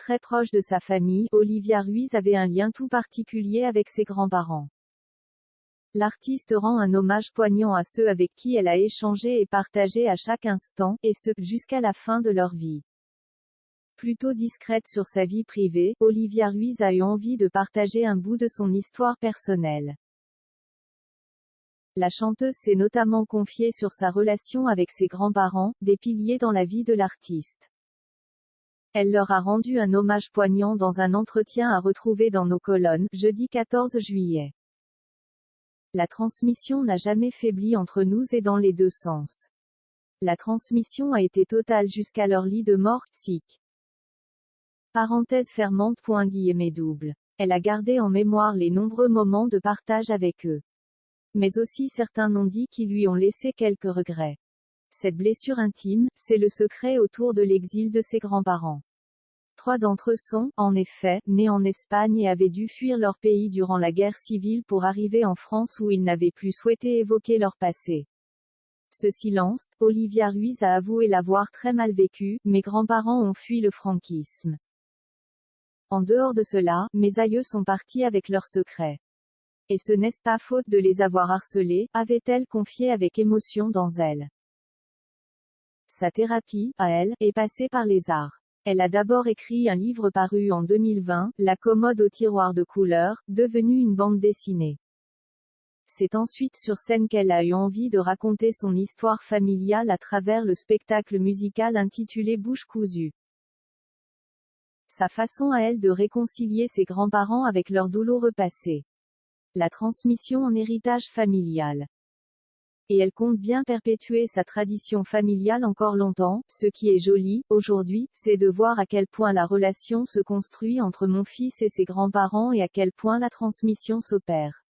très proche de sa famille, Olivia Ruiz avait un lien tout particulier avec ses grands-parents. L'artiste rend un hommage poignant à ceux avec qui elle a échangé et partagé à chaque instant, et ce, jusqu'à la fin de leur vie. Plutôt discrète sur sa vie privée, Olivia Ruiz a eu envie de partager un bout de son histoire personnelle. La chanteuse s'est notamment confiée sur sa relation avec ses grands-parents, des piliers dans la vie de l'artiste. Elle leur a rendu un hommage poignant dans un entretien à retrouver dans nos colonnes, jeudi 14 juillet. La transmission n'a jamais faibli entre nous et dans les deux sens. La transmission a été totale jusqu'à leur lit de mort, sic. Parenthèse fermante. Double. Elle a gardé en mémoire les nombreux moments de partage avec eux. Mais aussi certains non-dits qui lui ont laissé quelques regrets. Cette blessure intime, c'est le secret autour de l'exil de ses grands-parents. 3 d'entre eux sont, en effet, nés en Espagne et avaient dû fuir leur pays durant la guerre civile pour arriver en France où ils n'avaient plus souhaité évoquer leur passé. Ce silence, Olivia Ruiz a avoué l'avoir très mal vécu, mes grands-parents ont fui le franquisme. En dehors de cela, mes aïeux sont partis avec leurs secrets. Et ce n'est pas faute de les avoir harcelés, avait-elle confié avec émotion dans Elle. Sa thérapie, à elle, est passée par les arts. Elle a d'abord écrit un livre paru en 2020, La commode au tiroir de couleurs, devenu une bande dessinée. C'est ensuite sur scène qu'elle a eu envie de raconter son histoire familiale à travers le spectacle musical intitulé Bouche cousue. Sa façon à elle de réconcilier ses grands-parents avec leur douloureux passé. La transmission en héritage familial. Et elle compte bien perpétuer sa tradition familiale encore longtemps. Ce qui est joli, aujourd'hui, c'est de voir à quel point la relation se construit entre mon fils et ses grands-parents et à quel point la transmission s'opère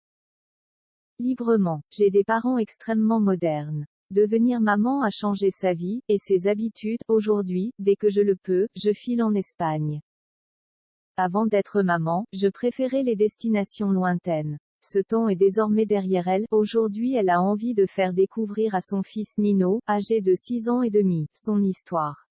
librement. J'ai des parents extrêmement modernes. Devenir maman a changé sa vie, et ses habitudes. Aujourd'hui, dès que je le peux, je file en Espagne. Avant d'être maman, je préférais les destinations lointaines. Ce temps est désormais derrière elle. Aujourd'hui, elle a envie de faire découvrir à son fils Nino, âgé de 6 ans et demi, son histoire.